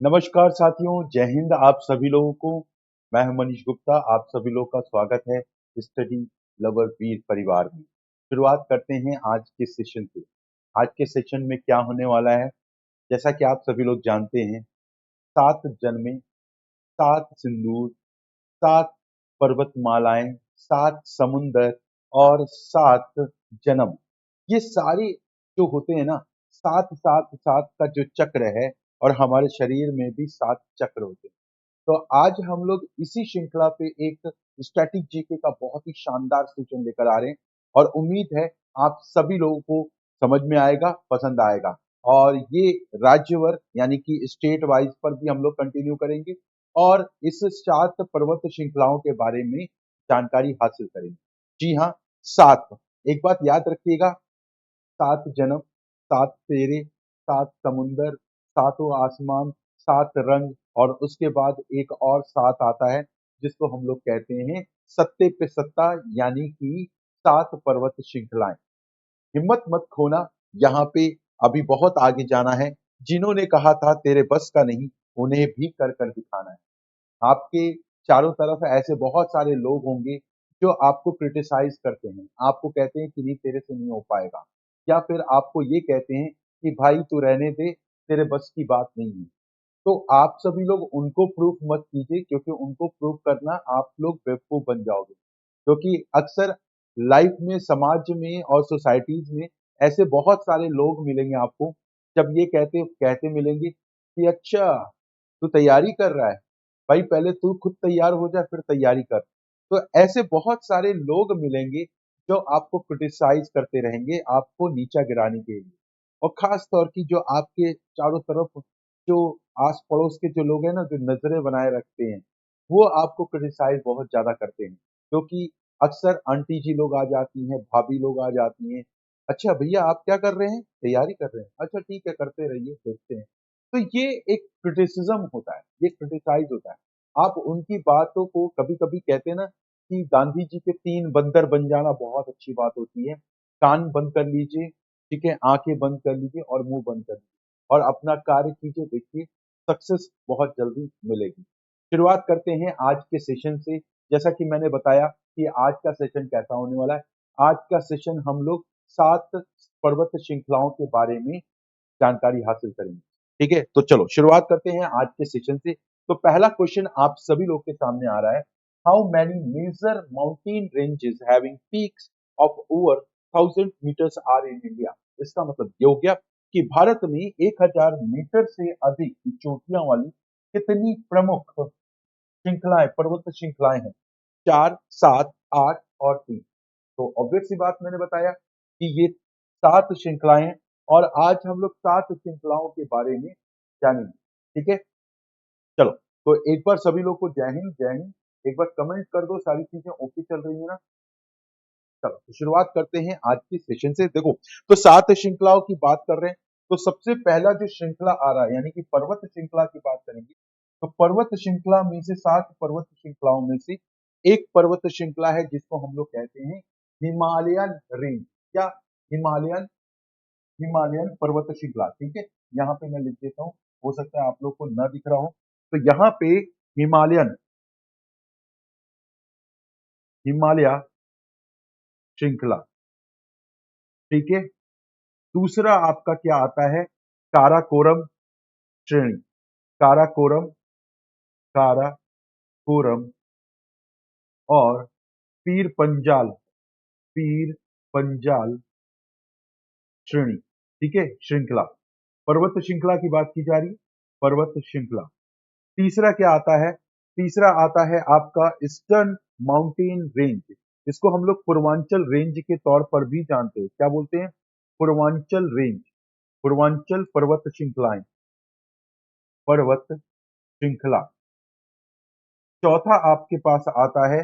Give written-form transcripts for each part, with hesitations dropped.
नमस्कार साथियों, जय हिंद आप सभी लोगों को। मैं हूं मनीष गुप्ता, आप सभी लोगों का स्वागत है स्टडी लवर वीर परिवार में। शुरुआत करते हैं आज के सेशन से। आज के सेशन में क्या होने वाला है, जैसा कि आप सभी लोग जानते हैं, 7 जन्में, 7 सिंदूर, 7 पर्वतमालाएं, 7 समुंदर और 7 जन्म, ये सारे जो होते हैं ना, 7 7 7 का जो चक्र है, और हमारे शरीर में भी 7 चक्र होते हैं। तो आज हम लोग इसी श्रृंखला पे एक स्टैटिक जीके का बहुत ही शानदार सेशन लेकर आ रहे हैं, और उम्मीद है आप सभी लोगों को समझ में आएगा, पसंद आएगा। और ये राज्यवर यानी कि स्टेट वाइज पर भी हम लोग कंटिन्यू करेंगे और इस 7 पर्वत श्रृंखलाओं के बारे में जानकारी हासिल करेंगे। जी हाँ, 7। एक बात याद रखिएगा, 7 जन्म, 7 फेरे, 7 समुंदर, सातों आसमान, 7 रंग, और उसके बाद एक और 7 आता है जिसको हम लोग कहते हैं सत्ते पे सत्ता, यानी कि 7 पर्वत श्रृंखलाएं। हिम्मत मत खोना, यहाँ पे अभी बहुत आगे जाना है। जिन्होंने कहा था तेरे बस का नहीं, उन्हें भी कर कर दिखाना है। आपके चारों तरफ ऐसे बहुत सारे लोग होंगे जो आपको क्रिटिसाइज करते हैं, आपको कहते हैं कि नहीं तेरे से नहीं हो पाएगा, या फिर आपको ये कहते हैं कि भाई तू रहने दे, तेरे बस की बात नहीं है। तो आप सभी लोग उनको प्रूफ मत कीजिए, क्योंकि उनको प्रूफ करना आप लोग बेवकूफ बन जाओगे। क्योंकि अक्सर लाइफ में, समाज में और सोसाइटीज में ऐसे बहुत सारे लोग मिलेंगे आपको, जब ये कहते कहते मिलेंगे कि अच्छा तू तैयारी कर रहा है, भाई पहले तू खुद तैयार हो जा फिर तैयारी कर। तो ऐसे बहुत सारे लोग मिलेंगे जो आपको क्रिटिसाइज करते रहेंगे, आपको नीचा गिराने के लिए। और खास तौर की जो आपके चारों तरफ जो आस पड़ोस के जो लोग हैं ना, जो नजरें बनाए रखते हैं, वो आपको क्रिटिसाइज बहुत ज्यादा करते हैं। क्योंकि अक्सर आंटी जी लोग आ जाती हैं, भाभी लोग आ जाती हैं, अच्छा भैया आप क्या कर रहे हैं, तैयारी कर रहे हैं, अच्छा ठीक है करते रहिए देखते हैं। तो ये एक क्रिटिसिज्म होता है, ये क्रिटिसाइज होता है। आप उनकी बातों को कभी कभी कहते हैं ना कि गांधी जी के 3 बंदर बन जाना बहुत अच्छी बात होती है। कान बंद कर लीजिए, ठीक है, आंखें बंद कर लीजिए और मुंह बंद कर लीजिए, और अपना कार्य कीजिए, देखिए सक्सेस बहुत जल्दी मिलेगी। शुरुआत करते हैं आज के सेशन से। जैसा कि मैंने बताया कि आज का सेशन कैसा होने वाला है। आज का सेशन हम लोग 7 पर्वत श्रृंखलाओं के बारे में जानकारी हासिल करेंगे। ठीक है, तो चलो शुरुआत करते हैं आज के सेशन से। तो पहला क्वेश्चन आप सभी लोग के सामने आ रहा है, how many major mountain ranges having peaks of over 1000 meters are in India. इसका मतलब ये हो गया कि भारत में 1000 मीटर से अधिक की चोटियां वाली कितनी प्रमुख श्रृंखलाएं, पर्वत श्रृंखलाएं हैं। 4, 7, 8 और 3। तो ऑब्वियस सी बात, मैंने बताया कि ये 7 श्रृंखलाएं हैं, और आज हम लोग 7 श्रृंखलाओं के बारे में जानेंगे। ठीक है, चलो। तो एक बार सभी लोग को जय हिंद, जय हिंद। एक बार कमेंट कर दो सारी चीजें ओके चल रही है ना। चलो तो शुरुआत करते हैं आज की सेशन से। देखो, तो 7 श्रृंखलाओं की बात कर रहे हैं, तो सबसे पहला जो श्रृंखला आ रहा है, यानी कि पर्वत श्रृंखला की बात करेंगे। तो पर्वत श्रृंखला में से, 7 पर्वत श्रृंखलाओं में से एक पर्वत श्रृंखला है जिसको हम लोग कहते हैं हिमालयन रेंज, या हिमालयन हिमालयन पर्वत श्रृंखला। ठीक है, यहाँ पे मैं लिख देता हूँ, हो सकता है आप लोग को न दिख रहा हो। तो यहाँ पे हिमालयन हिमालय श्रृंखला, ठीक है। दूसरा आपका क्या आता है, काराकोरम श्रेणी, काराकोरम, काराकोरम, और पीर पंजाल, पीर पंजाल श्रेणी। ठीक है, श्रृंखला, पर्वत श्रृंखला की बात की जा रही है, पर्वत श्रृंखला। तीसरा क्या आता है, तीसरा आता है आपका ईस्टर्न माउंटेन रेंज, जिसको हम लोग पूर्वांचल रेंज के तौर पर भी जानते हैं। क्या बोलते हैं, पूर्वांचल रेंज, पूर्वांचल पर्वत श्रृंखलाएं, पर्वत श्रृंखला। चौथा आपके पास आता है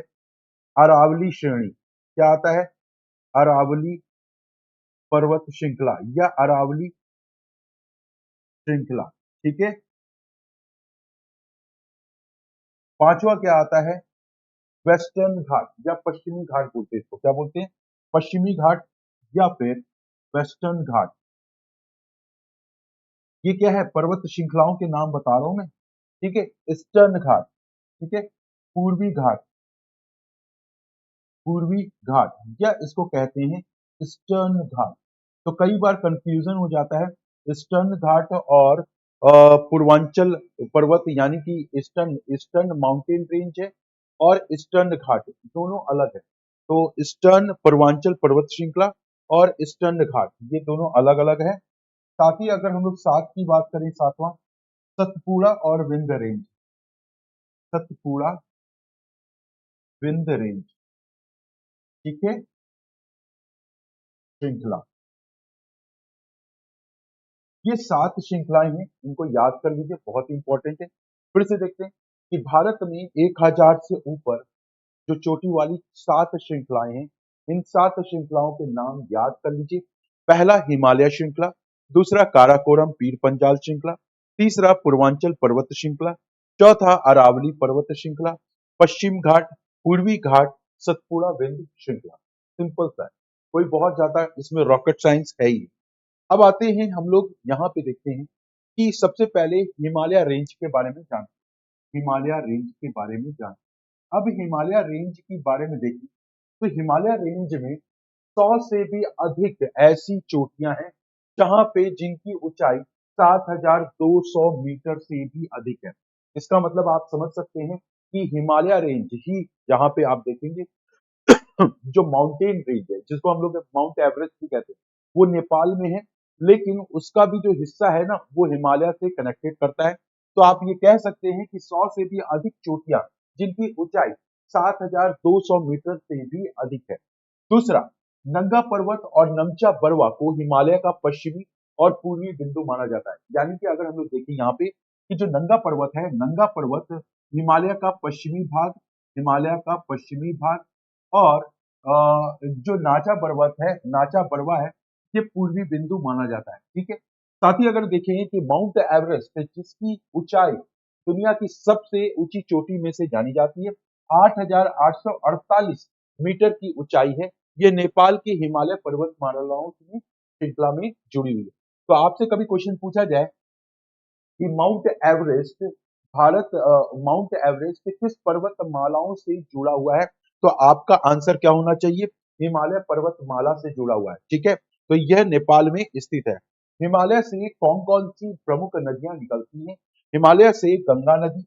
अरावली श्रेणी। क्या आता है, अरावली पर्वत श्रृंखला या अरावली श्रृंखला। ठीक है, पांचवा क्या आता है, वेस्टर्न घाट या पश्चिमी घाट बोलते हैं इसको। क्या बोलते हैं, पश्चिमी घाट या फिर वेस्टर्न घाट। ये क्या है, पर्वत श्रृंखलाओं के नाम बता रहा हूं मैं, ठीक है। ईस्टर्न घाट, ठीक है, पूर्वी घाट, पूर्वी घाट, या इसको कहते हैं ईस्टर्न घाट। तो कई बार कंफ्यूजन हो जाता है ईस्टर्न घाट और पूर्वांचल पर्वत, यानी कि ईस्टर्न ईस्टर्न माउंटेन रेंज है और ईस्टर्न घाट, दोनों अलग है। तो ईस्टर्न पूर्वांचल पर्वत श्रृंखला और ईस्टर्न घाट, ये दोनों अलग अलग है। साथ ही अगर हम लोग सात की बात करें, सातवां सतपुड़ा और विंध्य रेंज, सतपुड़ा विंध्य रेंज, ठीक है, श्रृंखला। ये सात श्रृंखलाएं हैं, इनको याद कर लीजिए, बहुत इंपॉर्टेंट है। फिर से देखते हैं कि भारत में 1000 से ऊपर जो चोटी वाली सात श्रृंखलाएं हैं, इन सात श्रृंखलाओं के नाम याद कर लीजिए। पहला हिमालय श्रृंखला, दूसरा काराकोरम पीर पंजाल श्रृंखला, तीसरा पूर्वांचल पर्वत श्रृंखला, चौथा अरावली पर्वत श्रृंखला, पश्चिम घाट, पूर्वी घाट, सतपुड़ा विंध्य श्रृंखला। सिंपल सा है, कोई बहुत ज्यादा इसमें रॉकेट साइंस है ही। अब आते हैं हम लोग यहाँ पे देखते हैं कि सबसे पहले हिमालय रेंज के बारे में जानते हैं। हिमालय रेंज के बारे में जानते हैं। अब हिमालय रेंज के बारे में देखिए, तो हिमालय रेंज में 100 से भी अधिक ऐसी चोटियां हैं जहां पे जिनकी ऊंचाई 7200 मीटर से भी अधिक है। इसका मतलब आप समझ सकते हैं कि हिमालय रेंज ही, जहां पे आप देखेंगे जो माउंटेन रेंज है, जिसको हम लोग माउंट एवरेस्ट भी कहते हैं, वो नेपाल में है, लेकिन उसका भी जो हिस्सा है ना, वो हिमालय से कनेक्टेड करता है। तो आप ये कह सकते हैं कि 100 से भी अधिक चोटियां जिनकी ऊंचाई 7200 मीटर से भी अधिक है। दूसरा, नंगा पर्वत और नमचा बरवा को हिमालय का पश्चिमी और पूर्वी बिंदु माना जाता है। यानी कि अगर हम लोग देखें यहाँ पे कि जो नंगा पर्वत है, नंगा पर्वत हिमालय का पश्चिमी भाग, हिमालय का पश्चिमी भाग, और जो नाचा पर्वत है, नाचा बरवा है, ये पूर्वी बिंदु माना जाता है, ठीक है। साथ ही अगर देखें कि माउंट एवरेस्ट, जिसकी ऊंचाई दुनिया की सबसे ऊंची चोटी में से जानी जाती है, 8,848 मीटर की ऊंचाई है, ये नेपाल के हिमालय पर्वतमालाओं की श्रृंखला में जुड़ी हुई है। तो आपसे कभी क्वेश्चन पूछा जाए कि mount Everest, Bharat mount Everest किस पर्वतमालाओं से जुड़ा हुआ है, तो आपका आंसर क्या होना चाहिए, हिमालय पर्वतमाला से जुड़ा हुआ है, ठीक है। तो यह नेपाल में स्थित है। हिमालय से कौन कौन सी प्रमुख नदियां निकलती हैं? हिमालय से गंगा नदी,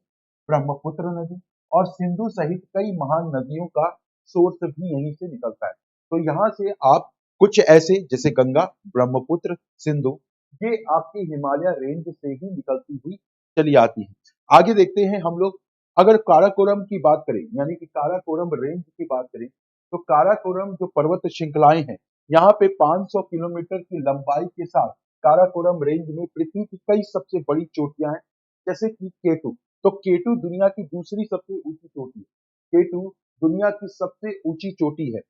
ब्रह्मपुत्र नदी और सिंधु सहित कई महान नदियों का सोर्स भी यहीं से निकलता है। तो यहाँ से आप कुछ ऐसे, जैसे गंगा, ब्रह्मपुत्र, सिंधु, ये आपकी हिमालय रेंज से ही निकलती हुई चली आती है। आगे देखते हैं हम लोग, अगर काराकोरम की बात करें, यानी कि काराकोरम रेंज की बात करें, तो काराकोरम जो पर्वत श्रृंखलाएं हैं, यहाँ पे 500 किलोमीटर की लंबाई के साथ काराकोरम रेंज में पृथ्वी की कई सबसे बड़ी चोटियां हैं, जैसे कि केटू। तो केटू दुनिया की दूसरी सबसे ऊंची चोटी है। केटू दुनिया की सबसे ऊंची चोटी है,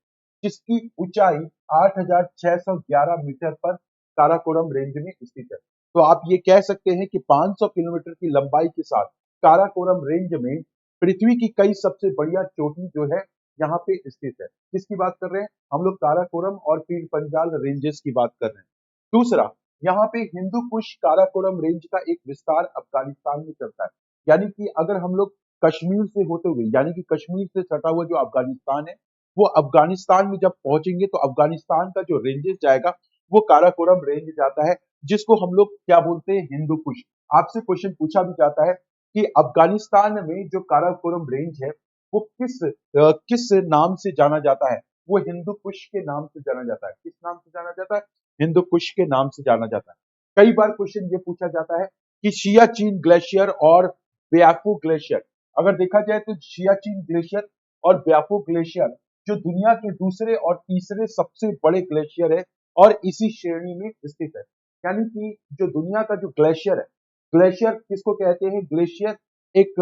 जिसकी ऊंचाई 8,611 मीटर पर काराकोरम रेंज में स्थित है। तो आप ये कह सकते हैं कि 500 किलोमीटर की लंबाई के साथ काराकोरम रेंज में पृथ्वी की कई सबसे बढ़िया चोटी जो है यहाँ पे स्थित है। किसकी बात कर रहे हैं हम लोग? काराकोरम और पीर पंजाल रेंजेस की बात कर रहे हैं। दूसरा, यहाँ पे हिंदू कुश काराकोरम रेंज का एक विस्तार अफगानिस्तान में चलता है। यानी कि अगर हम लोग कश्मीर से होते हुए, यानी कि कश्मीर से सटा हुआ जो अफगानिस्तान है, वो अफगानिस्तान में जब पहुंचेंगे तो अफगानिस्तान का जो रेंजेस जाएगा वो काराकोरम रेंज जाता है, जिसको हम लोग क्या बोलते हैं? हिंदू कुश। आपसे क्वेश्चन पूछा भी जाता है कि अफगानिस्तान में जो काराकोरम रेंज है वो किस नाम से जाना जाता है? वो हिंदू कुश के नाम से जाना जाता है। किस नाम से जाना जाता है? हिंदू कुश के नाम से जाना जाता है। कई बार क्वेश्चन ये पूछा जाता है कि सियाचिन ग्लेशियर और ब्याफू ग्लेशियर, अगर देखा जाए तो सियाचिन ग्लेशियर और ब्याफू ग्लेशियर जो दुनिया के दूसरे और तीसरे सबसे बड़े ग्लेशियर है और इसी श्रेणी में स्थित है। यानी कि जो दुनिया का जो ग्लेशियर है, ग्लेशियर किसको कहते हैं? ग्लेशियर एक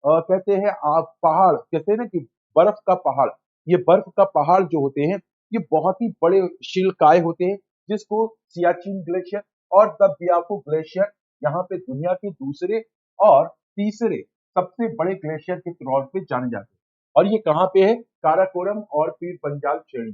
कहते हैं आप पहाड़, कहते हैं ना कि बर्फ का पहाड़। ये बर्फ का पहाड़ जो होते हैं, ये बहुत ही बड़े शिलकाय होते हैं, जिसको सियाचिन ग्लेशियर और द बियाफू ग्लेशियर यहाँ पे दुनिया के दूसरे और तीसरे सबसे बड़े ग्लेशियर के तौर पे जाने जाते हैं। और ये कहाँ पे है? काराकोरम और पीर पंजाल श्रेणी।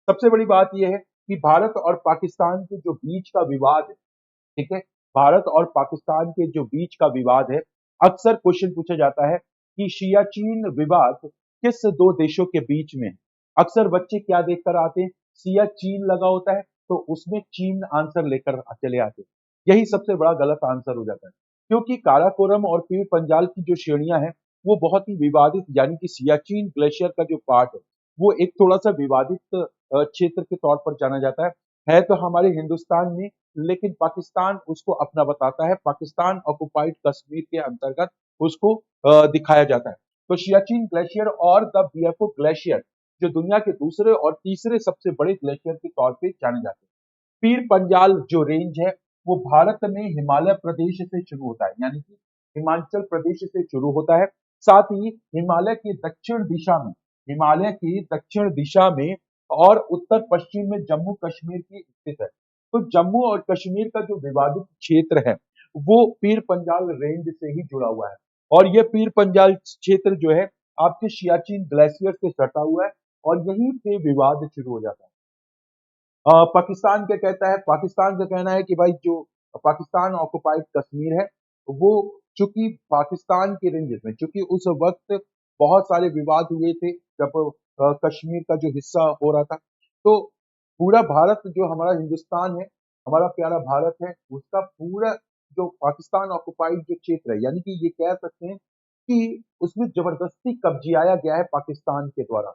सबसे बड़ी बात यह है कि भारत और पाकिस्तान के जो बीच का विवाद है, ठीक है, भारत और पाकिस्तान के जो बीच का विवाद है, अक्सर क्वेश्चन पूछा जाता है कि सियाचिन विवाद किस दो देशों के बीच में है। अक्सर बच्चे क्या देखकर आते हैं, सियाचिन लगा होता है तो उसमें चीन आंसर लेकर चले आते हैं। यही सबसे बड़ा गलत आंसर हो जाता है, क्योंकि काराकोरम और पीर पंजाल की जो श्रेणियां हैं वो बहुत ही विवादित, यानी कि सियाचिन ग्लेशियर का जो पार्ट है वो एक थोड़ा सा विवादित क्षेत्र के तौर पर जाना जाता है तो हमारे हिंदुस्तान में, लेकिन पाकिस्तान उसको अपना बताता है। पाकिस्तान ऑक्युपाइड कश्मीर के अंतर्गत उसको दिखाया जाता है। तो सियाचिन ग्लेशियर और द बियरफो ग्लेशियर जो दुनिया के दूसरे और तीसरे सबसे बड़े ग्लेशियर के तौर पे जाने जाते हैं। पीर पंजाल जो रेंज है वो भारत में हिमालय प्रदेश से शुरू होता है, यानी कि हिमाचल प्रदेश से शुरू होता है। साथ ही हिमालय की दक्षिण दिशा में और उत्तर पश्चिम में जम्मू कश्मीर की स्थित है। तो जम्मू और कश्मीर का जो विवादित क्षेत्र है वो पीर पंजाल रेंज से ही जुड़ा हुआ है। और ये पीर पंजाल क्षेत्र जो है आपके सियाचिन ग्लेशियर से सटा हुआ है और यहीं पे विवाद शुरू हो जाता है। पाकिस्तान क्या कहता है, पाकिस्तान का कहना है कि भाई जो पाकिस्तान ऑक्युपाइड कश्मीर है वो, चूंकि पाकिस्तान के रेंजेस में, चूंकि उस वक्त बहुत सारे विवाद हुए थे जब कश्मीर का जो हिस्सा हो रहा था, तो पूरा भारत जो हमारा हिंदुस्तान है, हमारा प्यारा भारत है, उसका पूरा जो पाकिस्तान ऑक्युपाइड जो क्षेत्र है, यानी कि ये कह सकते हैं कि उसमें जबरदस्ती कब्जियाया गया है पाकिस्तान के द्वारा।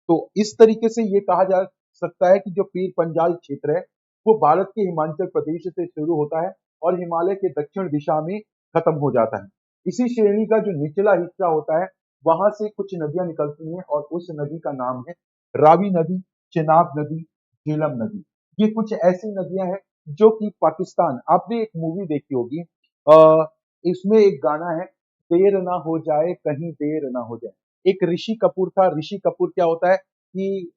तो इस तरीके से ये कहा जा सकता है कि जो पीर पंजाल क्षेत्र है वो भारत के हिमाचल प्रदेश से शुरू होता है और हिमालय के दक्षिण दिशा में खत्म हो जाता है। इसी श्रेणी का जो निचला हिस्सा होता है वहां से कुछ नदियां निकलती हैं और उस नदी का नाम है रावी नदी, चिनाब नदी, झेलम नदी। ये कुछ ऐसी नदियां हैं जो कि पाकिस्तान, आपने एक मूवी देखी होगी, इसमें एक गाना है, देर ना हो जाए कहीं देर ना हो जाए। एक ऋषि कपूर था, ऋषि कपूर क्या होता है कि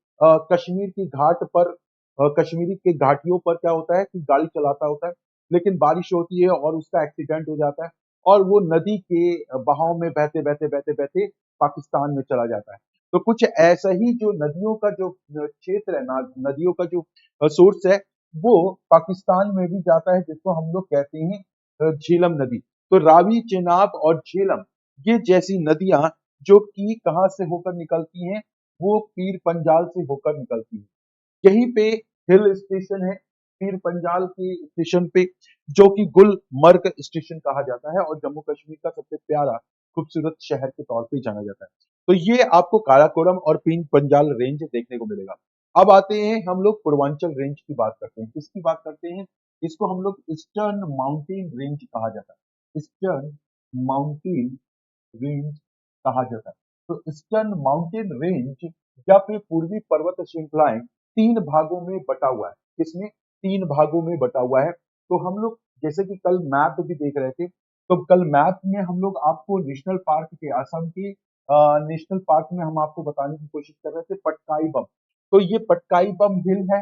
कश्मीर की घाट पर, कश्मीरी के घाटियों पर क्या होता है कि गाड़ी चलाता होता है, लेकिन बारिश होती है और उसका एक्सीडेंट हो जाता है और वो नदी के बहाव में बहते बहते बहते बहते पाकिस्तान में चला जाता है। तो कुछ ऐसा ही जो नदियों का जो क्षेत्र है ना, नदियों का जो सोर्स है वो पाकिस्तान में भी जाता है, जिसको हम लोग कहते हैं झेलम नदी। तो रावी, चेनाब और झेलम ये जैसी नदियां जो कि कहां से होकर निकलती हैं, वो पीर पंजाल से होकर निकलती है। यहीं पे हिल स्टेशन है पीर पंजाल के स्टेशन पे, जो कि गुलमर्ग स्टेशन कहा जाता है और जम्मू कश्मीर का सबसे प्यारा खूबसूरत शहर के तौर पे जाना जाता है। तो ये आपको काराकोरम और पीर पंजाल रेंज देखने को मिलेगा। अब आते हैं हम लोग पूर्वांचल रेंज की बात करते हैं। किसकी बात करते हैं? इसको हम लोग ईस्टर्न माउंटेन रेंज कहा जाता है। ईस्टर्न माउंटेन रेंज कहा जाता है। तो ईस्टर्न माउंटेन रेंज या फिर पूर्वी पर्वत श्रृंखलाएं तीन भागों में बटा हुआ है। किसमें? तीन भागों में बटा हुआ है। तो हम लोग जैसे कि कल मैप भी देख रहे थे, तो कल मैप में हम लोग आपको नेशनल पार्क के, असम के नेशनल पार्क में हम आपको बताने की कोशिश कर रहे थे पटकाई बम। तो ये पटकाई बम हिल है,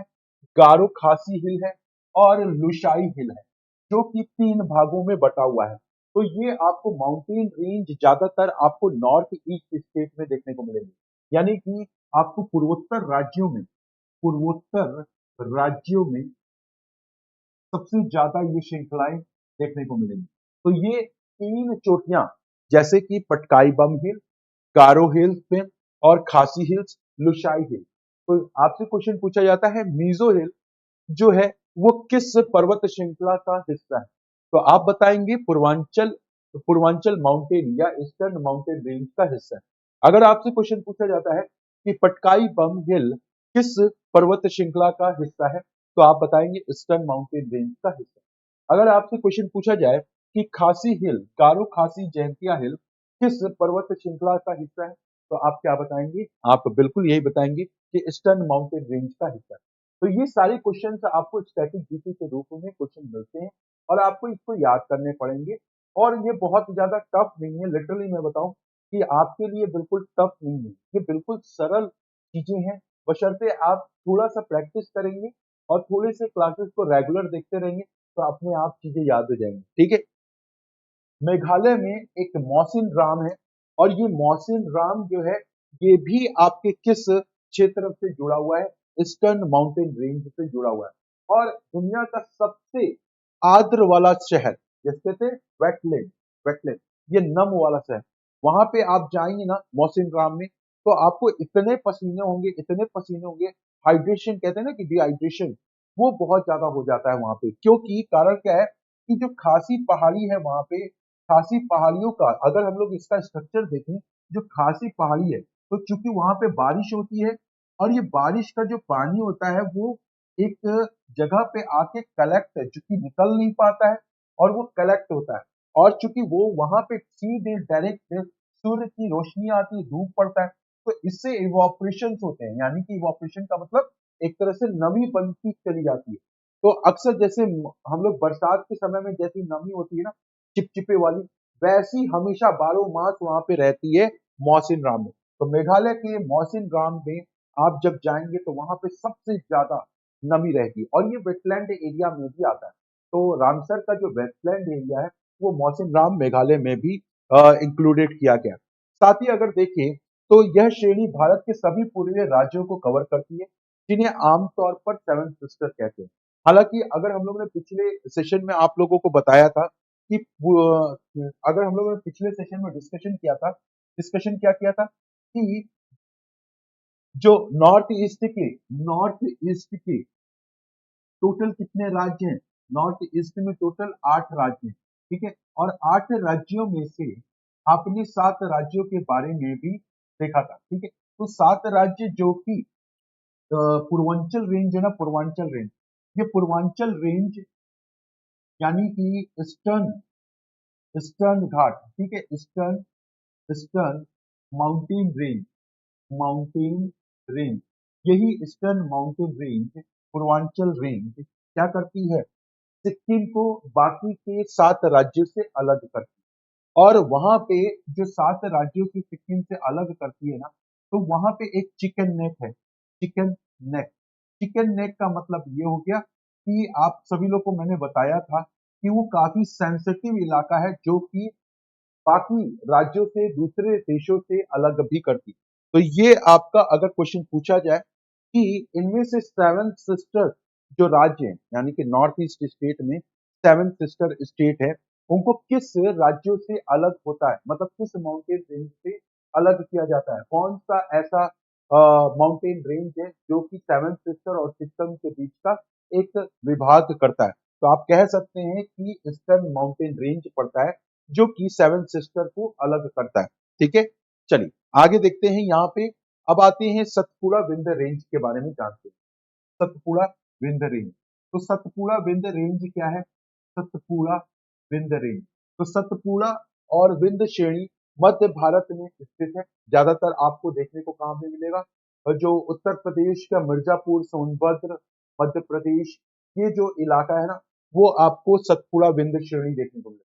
गारो खासी हिल है और लुशाई हिल है, जो कि तीन भागों में बटा हुआ है। तो ये आपको माउंटेन रेंज ज्यादातर आपको नॉर्थ ईस्ट स्टेट में देखने को मिलेंगे, यानी कि आपको पूर्वोत्तर राज्यों में सबसे ज्यादा ये श्रृंखलाएं देखने को मिलेंगी। तो ये तीन चोटियां, जैसे कि पटकाई बम हिल, गारो हिल्स में और खासी हिल्स, लुशाई हिल। तो आपसे क्वेश्चन पूछा जाता है मीजो हिल जो है वो किस पर्वत श्रृंखला का हिस्सा है? तो आप बताएंगे पूर्वांचल, पूर्वांचल माउंटेन या ईस्टर्न माउंटेन रेंज का हिस्सा है। अगर आपसे क्वेश्चन पूछा जाता है कि पटकाई बम हिल किस पर्वत श्रृंखला का हिस्सा है, तो आप बताएंगे ईस्टर्न माउंटेन रेंज का हिस्सा। अगर आपसे क्वेश्चन पूछा जाए कि खासी हिल, गारो खासी जयंतिया हिल किस पर्वत श्रृंखला का हिस्सा है, तो आप क्या बताएंगे? आप बिल्कुल यही बताएंगे कि ईस्टर्न माउंटेन रेंज का हिस्सा है। तो ये सारे क्वेश्चन आपको स्टैटिक जीके के रूप में क्वेश्चन मिलते हैं और आपको इसको याद करने पड़ेंगे। और ये बहुत ज्यादा टफ नहीं है, लिटरली मैं बताऊं कि आपके लिए बिल्कुल टफ नहीं है, ये बिल्कुल सरल चीजें हैं, बशर्ते आप थोड़ा सा प्रैक्टिस करेंगे और थोड़े से क्लासेस को रेगुलर देखते रहेंगे तो अपने आप चीजें याद हो जाएंगी। ठीक है। मेघालय में एक मौसिन राम है और ये मौसिन राम जो है ये भी आपके किस क्षेत्र से जुड़ा हुआ है? ईस्टर्न माउंटेन रेंज से जुड़ा हुआ है। और दुनिया का सबसे आर्द्र वाला शहर, जैसे कहते हैं वेटलैंड, वेटलैंड, ये नम वाला शहर, वहां पे आप जाएंगे ना मौसिनराम में, तो आपको इतने पसीने होंगे, इतने पसीने होंगे, हाइड्रेशन कहते हैं ना कि डिहाइड्रेशन, वो बहुत ज्यादा हो जाता है वहां पे। क्योंकि कारण क्या है कि जो खासी पहाड़ी है वहां पे, खासी पहाड़ियों का अगर हम लोग इसका स्ट्रक्चर देखें, जो खासी पहाड़ी है, तो चूंकि वहां पे बारिश होती है, और ये बारिश का जो पानी होता है वो एक जगह पे आके कलेक्ट है, चूंकि निकल नहीं पाता है, और वो कलेक्ट होता है, और चूंकि वो वहां पे सीधे डायरेक्ट सूर्य की रोशनी आती है, धूप पड़ता है, तो इससे इवोपरेशन होते हैं, यानी कि इवोपरेशन का मतलब एक तरह से नमी बनती चली जाती है। तो अक्सर जैसे हम लोग बरसात के समय में जैसी नमी होती है ना, चिपचिपे वाली, वैसी हमेशा बारह मास वहां पे रहती है मौसिन राम में। तो मेघालय के मौसिन राम में आप जब जाएंगे तो वहां पे सबसे ज्यादा नमी रहेगी, और ये वेटलैंड एरिया में भी आता है। तो रामसर का जो वेटलैंड एरिया है वो मौसिन राम मेघालय में भी इंक्लूडेड किया गया। साथ ही अगर देखें तो यह श्रेणी भारत के सभी पूर्वी राज्यों को कवर करती है, जिन्हें आमतौर पर सेवन सिस्टर कहते हैं। हालांकि अगर हम लोगों ने पिछले सेशन में आप लोगों को बताया था कि अगर हम लोगों ने पिछले सेशन में डिस्कशन क्या किया था कि जो नॉर्थ ईस्ट के टोटल कितने राज्य हैं? नॉर्थ ईस्ट में टोटल 8 राज्य हैं, ठीक है, और 8 राज्यों में से आपने 7 राज्यों के बारे में भी देखा था, ठीक है। तो 7 राज्य जो कि पूर्वांचल रेंज है ना, पूर्वांचल रेंज, ये पूर्वांचल रेंज यानी कि ईस्टर्न ईस्टर्न घाट, ठीक है, eastern eastern mountain range, mountain range, यही eastern mountain range, Purvanchal range क्या करती है? सिक्किम को बाकी के 7 राज्यों से अलग करती है। और वहां पे जो 7 राज्यों से सिक्किम से अलग करती है ना, तो वहां पे एक चिकन नेक है, चिकन नेक। चिकन नेक का मतलब ये हो गया कि आप सभी लोग को मैंने बताया था कि वो काफी सेंसिटिव इलाका है, जो कि बाकी राज्यों से, दूसरे देशों से अलग भी करती। तो ये आपका अगर क्वेश्चन पूछा जाए कि इनमें से सेवन सिस्टर जो राज्य हैं, यानी कि नॉर्थ ईस्ट स्टेट में सेवन सिस्टर स्टेट है, उनको किस राज्यों से अलग होता है, मतलब किस माउंटेन रेंज से अलग किया जाता है? कौन सा ऐसा माउंटेन रेंज है जो कि सेवन सिस्टर और सिक्किम के बीच का एक विभाग करता है? तो आप कह सकते हैं कि ईस्टर्न माउंटेन रेंज पड़ता है, जो कि सेवन सिस्टर को अलग करता है, ठीक है। चलिए आगे देखते हैं, यहाँ पे अब आते हैं सतपुड़ा विंध्य रेंज के बारे में जानते हैं। सतपुड़ा विंध्य रेंज, तो सतपुड़ा विंध्य रेंज क्या है? सतपुड़ा विंध्य रेंज, तो सतपुड़ा और विंध्य श्रेणी मध्य भारत में स्थित है। ज्यादातर आपको देखने को कहाँ पे मिलेगा? और जो उत्तर प्रदेश का मिर्जापुर, सोनभद्र, मध्य प्रदेश, ये जो इलाका है ना, वो आपको सतपुड़ा विंध्य श्रेणी देखने को मिलेगा।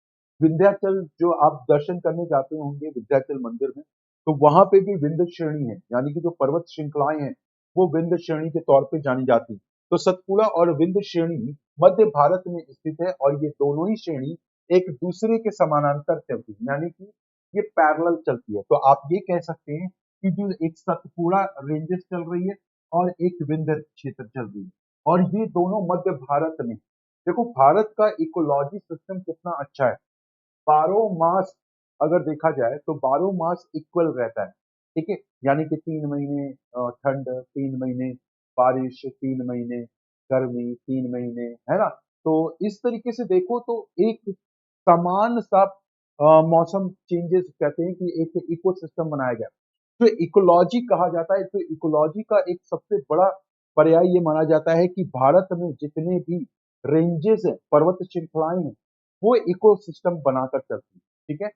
विंध्याचल जो आप दर्शन करने जाते होंगे विंध्याचल मंदिर में, तो वहां पे भी विंध्य श्रेणी है, यानी कि जो पर्वत श्रृंखलाएं हैं वो विंध्य श्रेणी के तौर पे जानी जाती है। तो सतपुड़ा और विंध्य श्रेणी मध्य भारत में स्थित है, और ये दोनों ही श्रेणी एक दूसरे के समानांतर चलती है, यानी कि ये पैरेलल चलती है। तो आप ये कह सकते हैं कि जो एक सतपुड़ा रेंजेस चल रही है और एक विंध्य क्षेत्र चल रही है, और ये दोनों मध्य भारत में। देखो भारत का इकोलॉजी सिस्टम कितना अच्छा है, 12 मास अगर देखा जाए तो 12 मास इक्वल रहता है, ठीक है, यानी कि 3 महीने ठंड, 3 महीने बारिश, 3 महीने गर्मी, 3 महीने, है ना। तो इस तरीके से देखो तो एक समान सा मौसम चेंजेस कहते हैं कि एक इकोसिस्टम बनाया गया, तो इकोलॉजी कहा जाता है। तो इकोलॉजी का एक सबसे बड़ा पर्याय ये माना जाता है कि भारत में जितने भी रेंजेस हैं, पर्वत श्रृंखलाएं हैं, वो इकोसिस्टम बनाकर चलती है, ठीक है,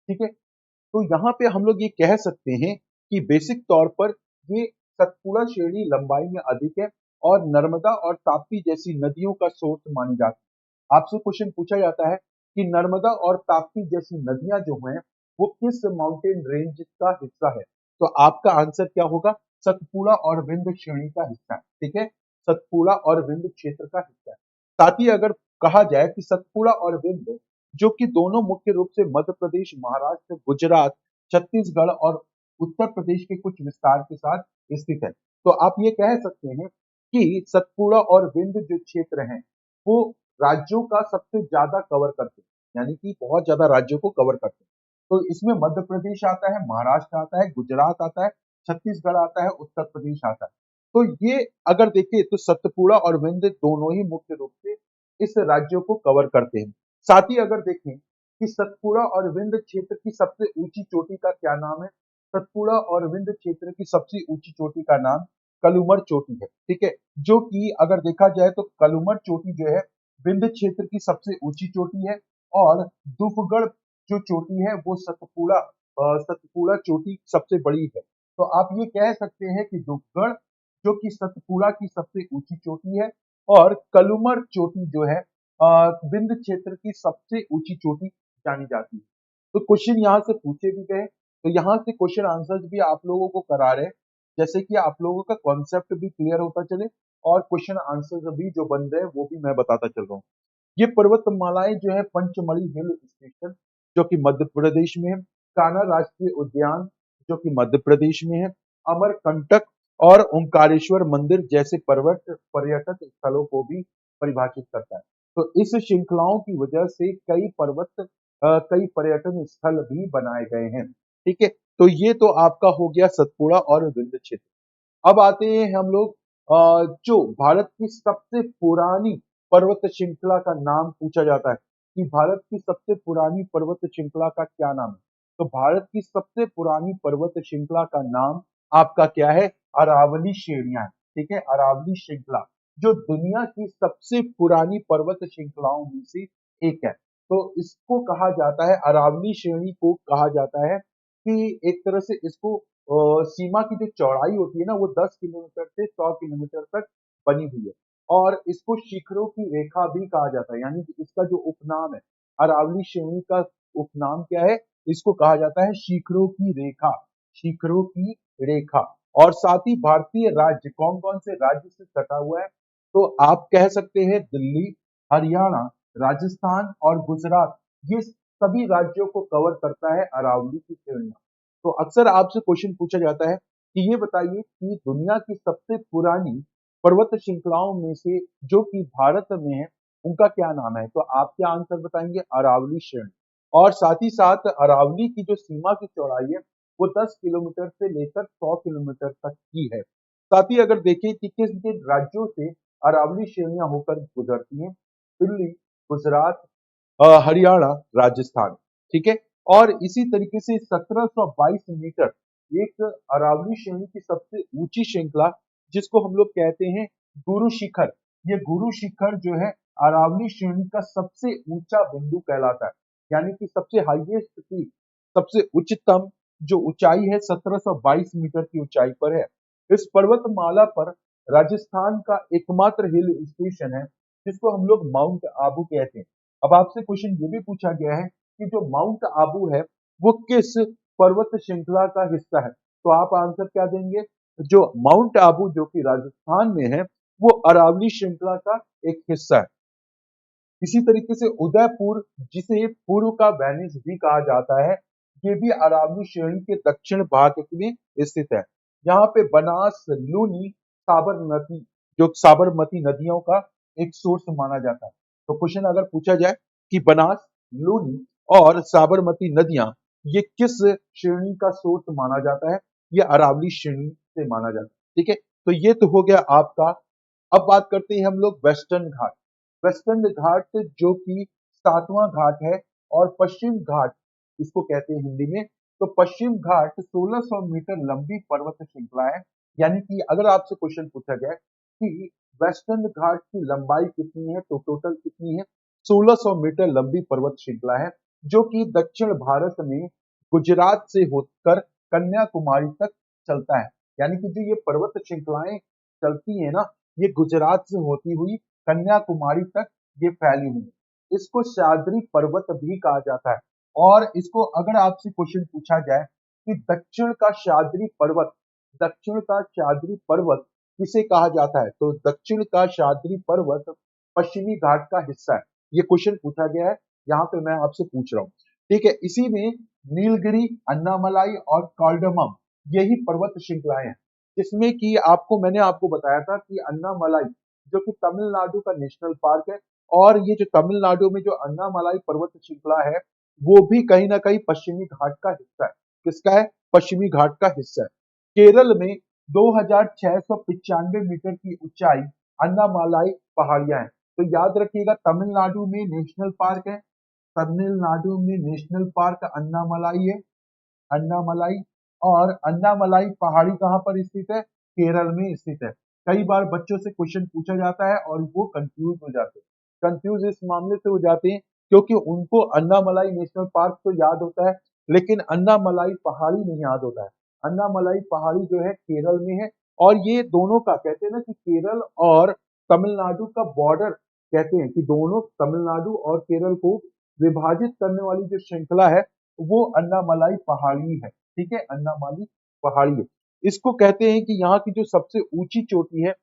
ठीक है। तो यहाँ पे हम लोग ये कह सकते हैं कि बेसिक तौर पर ये सतपुड़ा श्रेणी लंबाई में अधिक है, और नर्मदा और ताप्ती जैसी नदियों का सोर्स मानी जाती है। आपसे क्वेश्चन पूछा जाता है कि नर्मदा और ताप्ती जैसी नदियां जो हैं वो किस माउंटेन रेंज का हिस्सा है? तो आपका आंसर क्या होगा? सतपुड़ा और विंध्य श्रेणी का हिस्सा है, ठीक है, सतपुड़ा और विंध्य क्षेत्र का हिस्सा है। साथ ही अगर कहा जाए कि सतपुड़ा और विंध्य, जो कि दोनों मुख्य रूप से मध्य प्रदेश, महाराष्ट्र, गुजरात, छत्तीसगढ़ और उत्तर प्रदेश के कुछ विस्तार के साथ स्थित है। तो आप ये कह सकते हैं कि सतपुड़ा और विंध्य जो क्षेत्र हैं वो राज्यों का सबसे ज्यादा कवर करते हैं, यानी कि बहुत ज्यादा राज्यों को कवर करते हैं। तो इसमें मध्य प्रदेश आता है, महाराष्ट्र आता है, गुजरात आता है, छत्तीसगढ़ आता है, उत्तर प्रदेश आता है। तो ये अगर देखें तो सतपुड़ा और विंध्य दोनों ही मुख्य रूप से इस राज्यों को कवर करते हैं। साथ ही अगर देखें कि सतपुड़ा और विंध्य क्षेत्र की सबसे ऊंची चोटी का क्या नाम है, सतपुड़ा और विंध्य क्षेत्र की सबसे ऊंची चोटी का नाम कलुमर चोटी है। ठीक है, जो कि अगर देखा जाए तो कलुमर चोटी जो है विंध्य क्षेत्र की सबसे ऊंची चोटी है, और दुफगढ़ जो चोटी है वो सतपुड़ा चोटी सबसे बड़ी है। तो आप ये कह सकते हैं कि दुफगढ़ जो कि सतपुड़ा की सबसे ऊंची चोटी है, और कलुमर चोटी जो है विंध्य क्षेत्र की सबसे ऊंची चोटी जानी जाती है। तो क्वेश्चन यहाँ से पूछे भी गए, तो यहाँ से क्वेश्चन आंसर्स भी आप लोगों को करा रहे हैं, जैसे कि आप लोगों का कॉन्सेप्ट भी क्लियर होता चले और क्वेश्चन आंसर्स भी जो बन रहे हैं वो भी मैं बताता चल रहा हूँ। ये पर्वतमालाएं जो है पंचमढ़ी हिल स्टेशन जो कि मध्य प्रदेश में है, कान्हा राष्ट्रीय उद्यान जो कि मध्य प्रदेश में है, अमरकंटक और ओंकारेश्वर मंदिर जैसे पर्यटक स्थलों को भी परिभाषित करता है। तो इस श्रृंखलाओं की वजह से कई पर्यटन स्थल भी बनाए गए हैं। ठीक है, तो ये तो आपका हो गया सतपुड़ा और विंध्य क्षेत्र। अब आते हैं हम लोग जो भारत की सबसे पुरानी पर्वत श्रृंखला का नाम पूछा जाता है कि भारत की सबसे पुरानी पर्वत श्रृंखला का क्या नाम है। तो भारत की सबसे पुरानी पर्वत श्रृंखला का नाम आपका क्या है, अरावली श्रेणियां है। ठीक है, अरावली श्रृंखला जो दुनिया की सबसे पुरानी पर्वत श्रृंखलाओं में से एक है। तो इसको कहा जाता है, अरावली श्रेणी को कहा जाता है कि एक तरह से इसको सीमा की जो चौड़ाई होती है ना वो 10 किलोमीटर से 100 किलोमीटर तक बनी हुई है, और इसको शिखरों की रेखा भी कहा जाता है, यानी कि इसका जो उपनाम है अरावली श्रेणी का उपनाम क्या है, इसको कहा जाता है शिखरों की रेखा, शिखरों की रेखा। और साथ ही भारतीय राज्य कौन कौन से राज्य से सटा हुआ है, तो आप कह सकते हैं दिल्ली, हरियाणा, राजस्थान और गुजरात, ये सभी राज्यों को कवर करता है अरावली की श्रेणी। तो अक्सर आपसे क्वेश्चन पूछा जाता है कि ये बताइए कि दुनिया की सबसे पुरानी पर्वत श्रृंखलाओं में से जो कि भारत में है उनका क्या नाम है, तो आप क्या आंसर बताएंगे, अरावली श्रेणी। और साथ ही साथ अरावली की जो सीमा की चौड़ाई है वो 10 किलोमीटर से लेकर 100 किलोमीटर तक की है। साथ ही अगर देखें कि किस किन राज्यों से अरावली श्रेणियां होकर गुजरती हैं, दिल्ली, गुजरात, हरियाणा, राजस्थान। ठीक है, और इसी तरीके से 1722 मीटर एक अरावली श्रेणी की सबसे ऊंची श्रृंखला जिसको हम लोग कहते हैं गुरु शिखर, ये गुरु शिखर जो है अरावली श्रेणी का सबसे ऊंचा बिंदु कहलाता है, यानी कि सबसे हाईएस्ट पीक, सबसे उच्चतम जो ऊंचाई है 1722 मीटर की ऊंचाई पर है। इस पर्वतमाला पर राजस्थान का एकमात्र हिल स्टेशन है जिसको हम लोग माउंट आबू कहते हैं। अब आपसे क्वेश्चन ये भी पूछा गया है कि जो माउंट आबू है वो किस पर्वत श्रृंखला का हिस्सा है, तो आप आंसर क्या देंगे, जो माउंट आबू जो कि राजस्थान में है वो अरावली श्रृंखला का एक हिस्सा है। इसी तरीके से उदयपुर जिसे पूर्व का वेनिस भी कहा जाता है, ये भी अरावली श्रेणी के दक्षिण भाग में स्थित है। यहाँ पे बनास, लूनी, साबरमती जो साबरमती नदियों का एक सोर्स माना जाता है। तो क्वेश्चन अगर पूछा जाए कि बनास, लूनी और साबरमती नदियां ये किस श्रेणी का सोर्स माना जाता है, ये अरावली श्रेणी से माना जाता है। ठीक है, तो ये तो हो गया आपका। अब बात करते हैं हम लोग वेस्टर्न घाट। वेस्टर्न घाट जो कि सातवां घाट है, और पश्चिम घाट इसको कहते हैं हिंदी में। तो पश्चिम घाट 1600 मीटर लंबी पर्वत श्रृंखला है, यानी कि अगर आपसे क्वेश्चन पूछा जाए कि वेस्टर्न घाट की लंबाई कितनी है, तो टोटल कितनी है, 1600 मीटर लंबी पर्वत श्रृंखला है जो कि दक्षिण भारत में गुजरात से होकर कन्याकुमारी तक चलता है। यानी कि जो ये पर्वत श्रृंखलाएं चलती है ना, ये गुजरात से होती हुई कन्याकुमारी तक ये फैली हुई है। इसको सह्याद्री पर्वत भी कहा जाता है। और इसको अगर आपसे क्वेश्चन पूछा जाए कि दक्षिण का सह्याद्री पर्वत किसे कहा जाता है, तो दक्षिण का सह्याद्री पर्वत पश्चिमी घाट का हिस्सा है। ये क्वेश्चन पूछा गया है, यहाँ पे मैं आपसे पूछ रहा हूँ। ठीक है, इसी में नीलगिरी, अन्नामलाई और कार्डमम यही पर्वत श्रृंखलाएं हैं, जिसमें कि मैंने आपको बताया था कि अन्नामलाई जो कि तमिलनाडु का नेशनल पार्क है। और ये जो तमिलनाडु में जो अन्नामलाई पर्वत श्रृंखला है, वो भी कहीं ना कहीं पश्चिमी घाट का हिस्सा है। किसका है? पश्चिमी घाट का हिस्सा है। केरल में 2695 मीटर की ऊंचाई अन्नामलाई पहाड़ियां हैं। तो याद रखिएगा, तमिलनाडु में नेशनल पार्क है, तमिलनाडु में नेशनल पार्क अन्नामलाई है, अन्नामलाई। और अन्नामलाई पहाड़ी कहाँ पर स्थित है? केरल में स्थित है। कई बार बच्चों से क्वेश्चन पूछा जाता है और वो कंफ्यूज हो जाते हैं। कंफ्यूज इस मामले से हो जाते हैं क्योंकि उनको अन्नामलाई नेशनल पार्क तो याद होता है, लेकिन अन्नामलाई पहाड़ी नहीं याद होता है। अन्नामलाई पहाड़ी जो है केरल में है, और ये दोनों का कहते हैं ना कि केरल और तमिलनाडु का बॉर्डर, कहते हैं कि दोनों तमिलनाडु और केरल को विभाजित करने वाली जो श्रृंखला है वो अन्नामलाई पहाड़ी है। ठीक है, अन्नामलाई पहाड़ी है। इसको कहते हैं कि यहाँ की जो सबसे ऊंची चोटी है,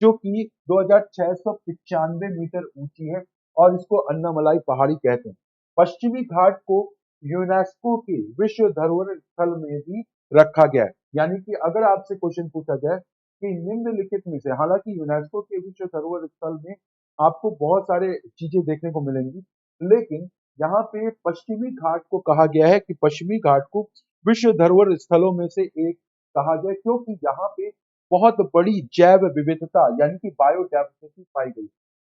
जो कि 2695 मीटर ऊंची है, और इसको अन्नामलाई पहाड़ी कहते हैं। पश्चिमी घाट को यूनेस्को के विश्व धरोहर स्थल में भी रखा गया है। यानी कि अगर आपसे क्वेश्चन पूछा जाए कि निम्नलिखित में से, हालांकि यूनेस्को के विश्व धरोहर स्थल में आपको बहुत सारे चीजें देखने को मिलेंगी, लेकिन यहाँ पे पश्चिमी घाट को कहा गया है कि पश्चिमी घाट को विश्व धरोहर स्थलों में से एक कहा गया, क्योंकि यहाँ पे बहुत बड़ी जैव विविधता यानी कि बायोडायवर्सिटी पाई गई।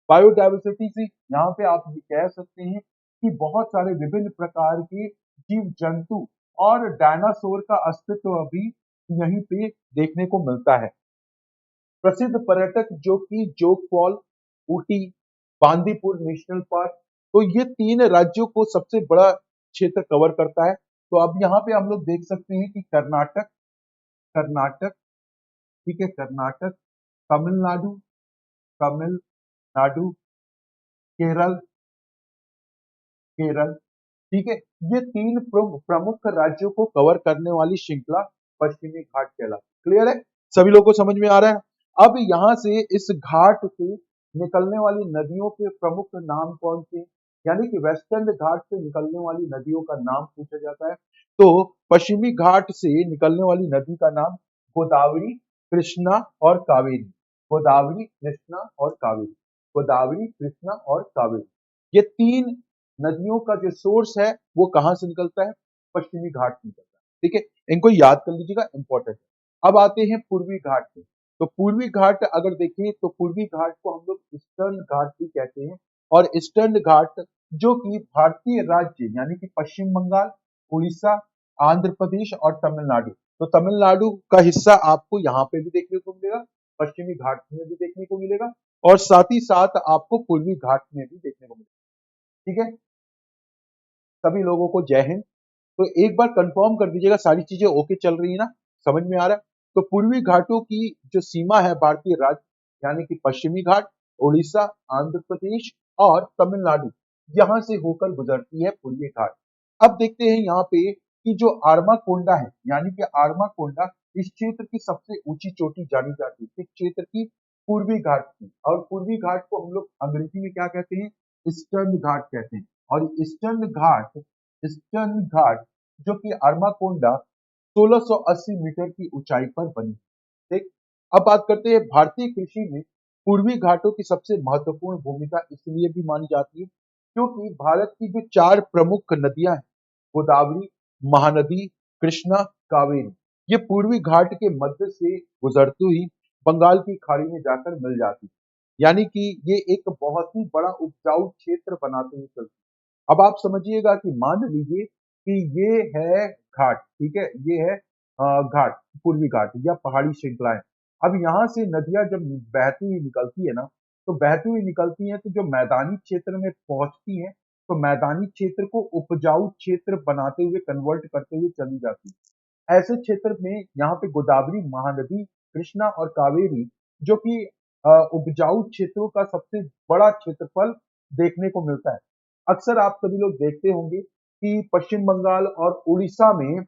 बायोडायवर्सिटी से यहाँ पे आप ये कह सकते हैं कि बहुत सारे विभिन्न प्रकार के जीव जंतु और डायनासोर का अस्तित्व भी यहीं पे देखने को मिलता है। प्रसिद्ध पर्यटक जो कि जोग fall, Ooty, Bandipur national park, तो ये 3 राज्यों को सबसे बड़ा क्षेत्र कवर करता है। तो अब यहाँ पे हम लोग देख सकते हैं कि कर्नाटक, कर्नाटक, ठीक है, कर्नाटक, तमिलनाडु, तमिलनाडु, केरल, केरल, ठीक है, ये 3 प्रमुख राज्यों को कवर करने वाली श्रृंखला पश्चिमी घाट कहलाती। क्लियर है? सभी लोगों को समझ में आ रहा है? अब यहाँ से इस घाट से निकलने वाली नदियों के प्रमुख नाम कौन से? यानी कि वेस्टर्न घाट से निकलने वाली नदियों का नाम पूछा जाता है। तो पश्चिमी घाट से निकलने वाली नदी का नाम गोदावरी, कृष्णा और कावेरी। गोदावरी, कृष्णा और कावेरी। गोदावरी, कृष्णा और कावेरी, ये 3 नदियों का जो सोर्स है वो कहां से निकलता है? पश्चिमी घाट से निकलता है। ठीक है, इनको याद कर लीजिएगा, इंपॉर्टेंट है। अब आते हैं पूर्वी घाट पे। तो पूर्वी घाट अगर देखें तो पूर्वी घाट को हम लोग ईस्टर्न घाट भी कहते हैं। और ईस्टर्न घाट जो कि भारतीय राज्य यानी कि पश्चिम बंगाल, उड़ीसा, आंध्र प्रदेश और तमिलनाडु, तो तमिलनाडु का हिस्सा आपको यहाँ पे भी देखने को मिलेगा, पश्चिमी घाट में भी देखने को मिलेगा, और साथ ही साथ आपको पूर्वी घाट में भी देखने को मिलेगा। ठीक है, सभी लोगों को जय हिंद। तो एक बार कंफर्म कर दीजिएगा सारी चीजें ओके चल रही है ना, समझ में आ रहा है? तो पूर्वी घाटों की जो सीमा है भारतीय राज्य यानी कि पश्चिमी घाट, उड़ीसा, आंध्र प्रदेश और तमिलनाडु, यहां से होकर गुजरती है पूर्वी घाट। अब देखते हैं यहाँ पे कि जो आर्माकोंडा है, यानी कि आर्माकोंडा इस क्षेत्र की सबसे ऊंची चोटी जानी जाती है, इस क्षेत्र की पूर्वी घाट की। और पूर्वी घाट को हम लोग अंग्रेजी में क्या कहते हैं? ईस्टर्न घाट कहते हैं। और ईस्टर्न घाट जो कि अरमाकोंडा 1680 मीटर की ऊंचाई पर बनी। ठीक, अब बात करते हैं भारतीय कृषि में पूर्वी घाटों की सबसे महत्वपूर्ण भूमिका इसलिए भी मानी जाती है क्योंकि भारत की जो 4 प्रमुख नदियां हैं, गोदावरी, महानदी, कृष्णा, कावेरी, ये पूर्वी घाट के मध्य से गुजरती हुई बंगाल की खाड़ी में जाकर मिल जाती है। यानी कि ये एक बहुत ही बड़ा उपजाऊ क्षेत्र बनाते हुए चलती है। अब आप समझिएगा कि मान लीजिए कि ये है घाट, ठीक है, ये है घाट, पूर्वी घाट या पहाड़ी श्रृंखलाएं। अब यहाँ से नदियां जब बहती हुई निकलती है ना, तो बहती हुई निकलती हैं तो जो मैदानी क्षेत्र में पहुंचती हैं, तो मैदानी क्षेत्र को उपजाऊ क्षेत्र बनाते हुए कन्वर्ट करते हुए चली जाती है। ऐसे क्षेत्र में यहाँ पे गोदावरी, महानदी, कृष्णा और कावेरी जो कि उपजाऊ क्षेत्रों का सबसे बड़ा क्षेत्रफल देखने को मिलता है। अक्सर आप सभी लोग देखते होंगे कि पश्चिम बंगाल और उड़ीसा में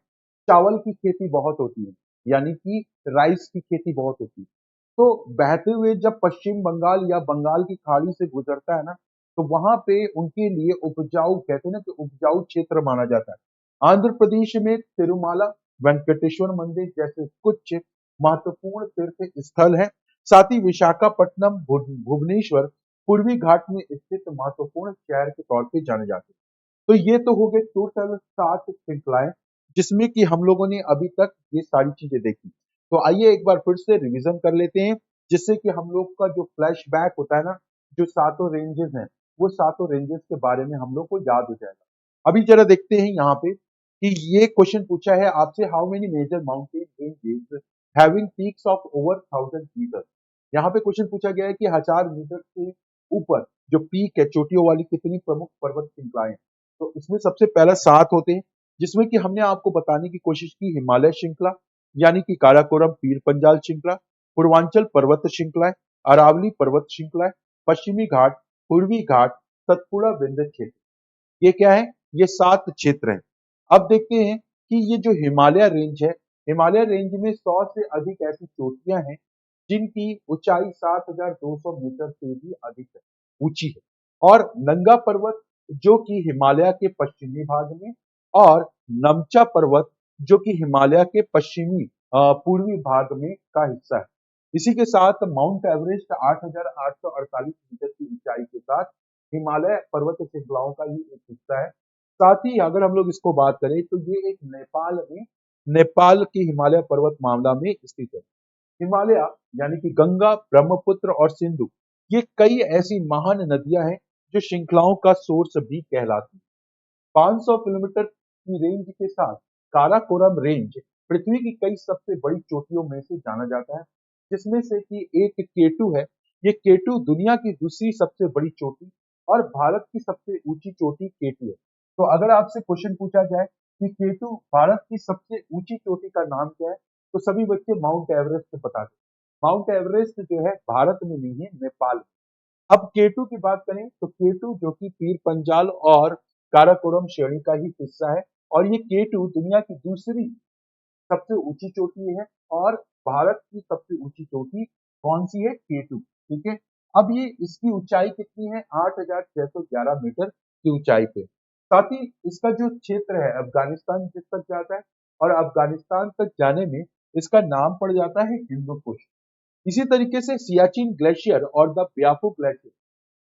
चावल की खेती बहुत होती है, यानी कि राइस की खेती बहुत होती है। तो बहते हुए जब पश्चिम बंगाल या बंगाल की खाड़ी से गुजरता है ना, तो वहां पे उनके लिए उपजाऊ, कहते हैं ना कि उपजाऊ क्षेत्र माना जाता है। आंध्र प्रदेश में तिरुमाला, वेंकटेश्वर मंदिर जैसे कुछ महत्वपूर्ण तीर्थ स्थल हैं साथ ही विशाखापट्टनम, भुवनेश्वर पूर्वी घाट में स्थित महत्वपूर्ण शहर के तौर पे जाने जाते हैं। तो ये तो हो गए टोटल 7 श्रृंखलाएं, जिसमें कि हम लोगों ने अभी तक ये सारी चीजें देखी। तो आइए एक बार फिर से रिवीजन कर लेते हैं, जिससे कि हम लोग का जो फ्लैशबैक होता है ना, जो सातों रेंजेस हैं, वो सातों रेंजेस के बारे में हम लोग को याद हो जाएगा। अभी जरा देखते हैं यहाँ पे कि ये क्वेश्चन पूछा है आपसे, how many major mountain ranges having peaks of over 1000 meter. यहाँ पे क्वेश्चन पूछा गया है कि 1000 मीटर से ऊपर जो पीक है, चोटियों वाली, कितनी प्रमुख पर्वत श्रृंखलाएं हैं। तो इसमें सबसे पहला 7 होते हैं, जिसमें कि हमने आपको बताने की कोशिश की हिमालय श्रृंखला, यानी कि काराकोरम पीर पंजाल श्रृंखला, पूर्वांचल पर्वत श्रृंखलाएं, अरावली पर्वत श्रृंखलाएं, पश्चिमी घाट, पूर्वी घाट, सतपुड़ा विंध्य क्षेत्र। ये क्या है? ये 7 क्षेत्र हैं। अब देखते हैं कि ये जो हिमालय रेंज है, हिमालय रेंज में 100 से अधिक ऐसी चोटियां हैं जिनकी ऊंचाई 7200 मीटर से भी अधिक है, ऊंची है। और नंगा पर्वत जो कि हिमालय के पश्चिमी भाग में, और नमचा पर्वत जो कि हिमालय के पश्चिमी पूर्वी भाग में का हिस्सा है। इसी के साथ माउंट एवरेस्ट 8848 मीटर की ऊंचाई के साथ हिमालय पर्वत श्रृंखलाओं का ही एक हिस्सा है। साथ ही अगर हम लोग इसको बात करें तो ये एक नेपाल के हिमालय पर्वत मामला में स्थित है। हिमालय यानी कि गंगा, ब्रह्मपुत्र और सिंधु, ये कई ऐसी महान नदियां हैं जो श्रृंखलाओं का सोर्स भी कहलाती है। 500 किलोमीटर की रेंज के साथ काराकोरम रेंज पृथ्वी की कई सबसे बड़ी चोटियों में से जाना जाता है, जिसमें से कि एक केटू है। ये केटू दुनिया की दूसरी सबसे बड़ी चोटी और भारत की सबसे ऊंची चोटी केटू है। तो अगर आपसे क्वेश्चन पूछा जाए कि केटू भारत की सबसे ऊंची चोटी का नाम क्या है, तो सभी बच्चे माउंट एवरेस्ट बता दें। माउंट एवरेस्ट जो है भारत में नहीं है, नेपाल में। अब केटू की बात करें तो केटू जो कि पीर पंजाल और काराकोरम श्रेणी का ही हिस्सा है, और ये केटू दुनिया की दूसरी सबसे ऊंची चोटी है। और भारत की सबसे ऊंची चोटी कौन सी है? केटू। ठीक है। अब ये इसकी ऊंचाई कितनी है? 8611 मीटर की ऊंचाई पे। साथ ही इसका जो क्षेत्र है अफगानिस्तान जिस तक जाता है, और अफगानिस्तान तक जाने में इसका नाम पड़ जाता है हिंदू कुश। इसी तरीके से सियाचिन ग्लेशियर और द ब्याफो ग्लेशियर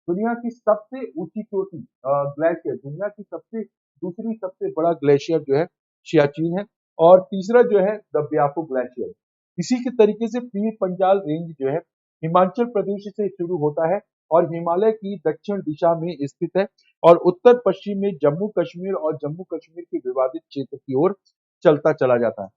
दुनिया की सबसे ऊंची चोटी ग्लेशियर, दुनिया की सबसे दूसरी सबसे बड़ा ग्लेशियर जो है सियाचिन है, और तीसरा जो है द ब्याफो ग्लेशियर। इसी के तरीके से पीर पंजाल रेंज जो है हिमाचल प्रदेश से शुरू होता है और हिमालय की दक्षिण दिशा में स्थित है, और उत्तर पश्चिम में जम्मू कश्मीर और जम्मू कश्मीर के विवादित क्षेत्र की ओर चलता चला जाता है।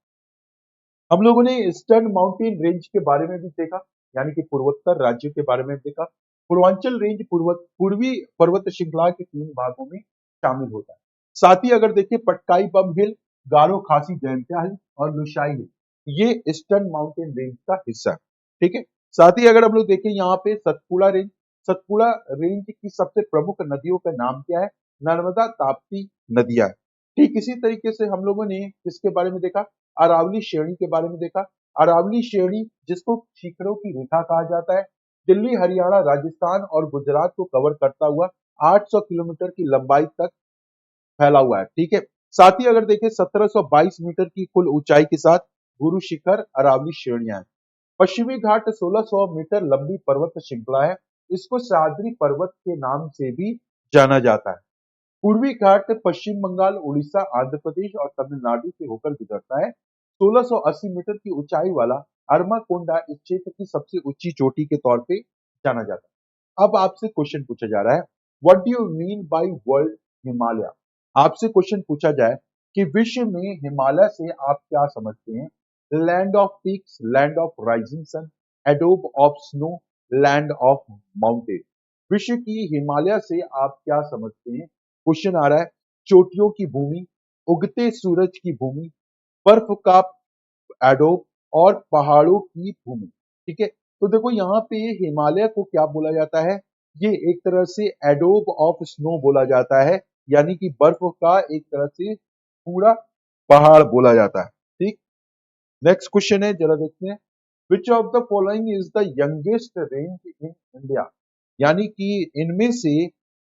हम लोगों ने ईस्टर्न माउंटेन रेंज के बारे में भी देखा, यानी कि पूर्वोत्तर राज्यों के बारे में देखा। पूर्वांचल रेंज पूर्वी पर्वत श्रृंखला के 3 भागों में शामिल होता है। साथ ही अगर देखें पटकाई बम हिल, गारो खासी जयंतिया हिल और लुशाई हिल, ये ईस्टर्न माउंटेन रेंज का हिस्सा है। ठीक है। साथ ही अगर हम लोग देखें यहाँ पे सतपुड़ा रेंज, सतपुड़ा रेंज की सबसे प्रमुख नदियों का नाम क्या है? नर्मदा, ताप्ती नदियां है। ठीक इसी तरीके से हम लोगों ने किसके बारे में देखा? अरावली श्रेणी के बारे में देखा। अरावली श्रेणी जिसको शिखरों की रेखा कहा जाता है, दिल्ली, हरियाणा, राजस्थान और गुजरात को कवर करता हुआ 800 किलोमीटर की लंबाई तक फैला हुआ है। ठीक है। साथ ही अगर देखें 1722 मीटर की कुल ऊंचाई के साथ गुरु शिखर अरावली श्रेणियां हैं। पश्चिमी घाट 1600 मीटर लंबी पर्वत श्रृंखला है। इसको सह्याद्री पर्वत के नाम से भी जाना जाता है। पूर्वी घाट पश्चिम बंगाल, उड़ीसा, आंध्र प्रदेश और तमिलनाडु से होकर गुजरता है। 1680 मीटर की ऊंचाई वाला अरमाकोंडा इस क्षेत्र की सबसे ऊंची चोटी के तौर पे जाना जाता है। अब आपसे क्वेश्चन पूछा जा रहा है, what do you mean by world Himalaya? आपसे क्वेश्चन पूछा जाए कि विश्व में हिमालय से आप क्या समझते हैं? Land of peaks, land of rising sun, एडोब of snow, land of mountain. विश्व की हिमालय से आप क्या समझते हैं? क्वेश्चन आ रहा है, चोटियों की भूमि, उगते सूरज की भूमि, बर्फ का एडोब और पहाड़ों की भूमि। ठीक है। तो देखो यहाँ पे हिमालय को क्या बोला जाता है? ये एक तरह से एडोब ऑफ स्नो बोला जाता है, यानी कि बर्फ का एक तरह से पूरा पहाड़ बोला जाता है। ठीक। नेक्स्ट क्वेश्चन है, जरा देखते हैं, विच of the following is the youngest range in India? यानी कि इनमें से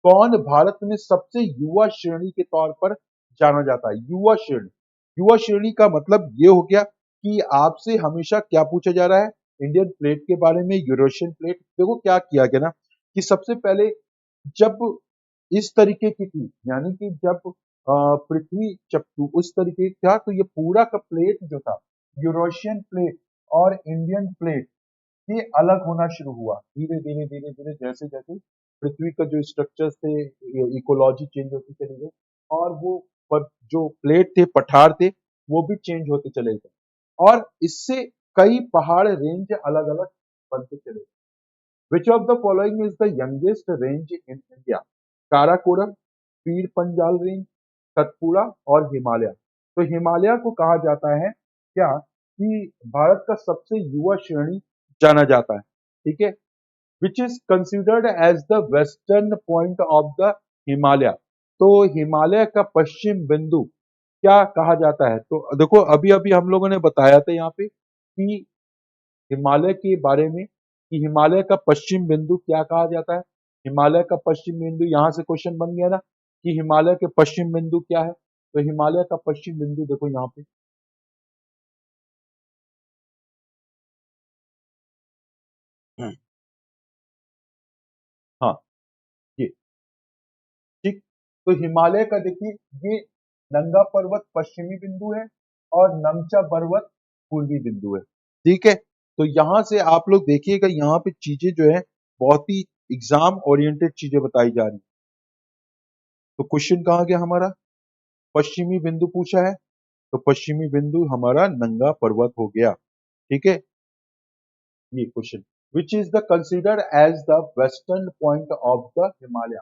कौन भारत में सबसे युवा श्रेणी के तौर पर जाना जाता है? युवा श्रेणी। युवा श्रेणी का मतलब ये हो गया कि आपसे हमेशा क्या पूछा जा रहा है? इंडियन प्लेट के बारे में, यूरेशियन प्लेट। देखो क्या किया गया ना कि सबसे पहले जब इस तरीके की थी, यानी कि जब पृथ्वी जब उस तरीके की था, तो ये पूरा का प्लेट जो था, यूरोशियन प्लेट और इंडियन प्लेट, ये अलग होना शुरू हुआ धीरे धीरे धीरे धीरे, जैसे जैसे पृथ्वी का जो स्ट्रक्चर्स थे, इकोलॉजी चेंज होती चली गई, और वो पर जो प्लेट थे, पठार थे, वो भी चेंज होते चले गए, और इससे कई पहाड़ रेंज अलग अलग बनते चले गए। विच of the following is the youngest range in India? Karakoram, Pir Panjal range, Satpura और हिमालय। तो हिमालय को कहा जाता है क्या कि भारत का सबसे युवा श्रेणी जाना जाता है, ठीक है, which is considered as the western point of the Himalaya. तो हिमालय का पश्चिम बिंदु क्या कहा जाता है? तो देखो अभी अभी हम लोगों ने बताया था यहाँ पे कि हिमालय के बारे में, कि हिमालय का पश्चिम बिंदु क्या कहा जाता है। हिमालय का पश्चिम बिंदु, यहाँ से क्वेश्चन बन गया ना कि हिमालय के पश्चिम बिंदु क्या है। तो हिमालय का पश्चिम बिंदु देखो यहाँ पे, हाँ ये, ठीक। तो हिमालय का देखिए, ये नंगा पर्वत पश्चिमी बिंदु है और नमचा पर्वत पूर्वी बिंदु है, ठीक है। तो यहाँ से आप लोग देखिएगा, यहाँ पे चीजें जो है बहुत ही एग्जाम ओरिएंटेड चीजें बताई जा रही हैं। तो क्वेश्चन कहाँ गया हमारा? पश्चिमी बिंदु पूछा है, तो पश्चिमी बिंदु हमारा नंगा पर्वत हो गया, ठीक है। ये question, which is the considered as the western point of the Himalaya?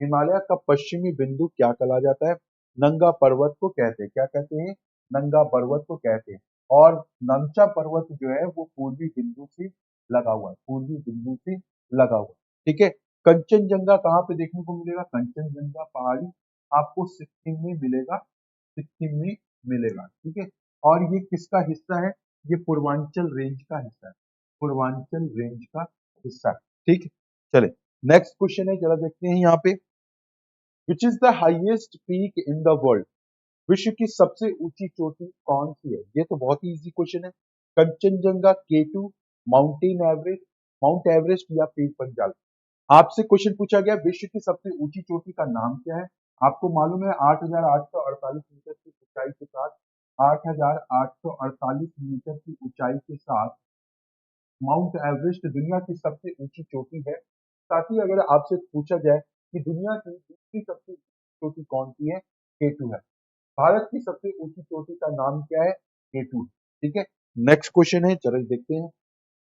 Himalaya का पश्चिमी बिंदु क्या कहा जाता है? नंगा पर्वत को कहते हैं, क्या कहते हैं? नंगा पर्वत को कहते हैं। और नमचा पर्वत जो है वो पूर्वी बिंदु से लगा हुआ है, पूर्वी बिंदु से लगा हुआ है, ठीक है। कंचनजंगा कहाँ पे देखने को मिलेगा? कंचनजंगा पहाड़ी आपको सिक्किम में मिलेगा, सिक्किम में मिलेगा, ठीक है। और ये किसका हिस्सा है? ये पूर्वांचल रेंज का हिस्सा है, पूर्वांचल रेंज का हिस्सा है, ठीक है। चले नेक्स्ट क्वेश्चन है, जरा देखते हैं यहाँ पे, विच is the highest peak in the world? विश्व की सबसे ऊंची चोटी कौन सी है? ये तो बहुत ही इजी क्वेश्चन है। Kanchenjunga, K two, mountain Everest, mount Everest या पीर पंजाल। आपसे क्वेश्चन पूछा गया विश्व की सबसे ऊंची चोटी का नाम क्या है? आपको मालूम है 8,848 मीटर की ऊंचाई के साथ, 8,848 मीटर की ऊंचाई के साथ माउंट एवरेस्ट दुनिया की सबसे ऊंची चोटी है। साथ ही अगर आपसे पूछा जाए कि दुनिया की दूसरी सबसे ऊंची चोटी कौन सी है? केटू है। भारत की सबसे ऊंची चोटी का नाम क्या है? केटू, ठीक है। नेक्स्ट क्वेश्चन है, चलो देखते हैं,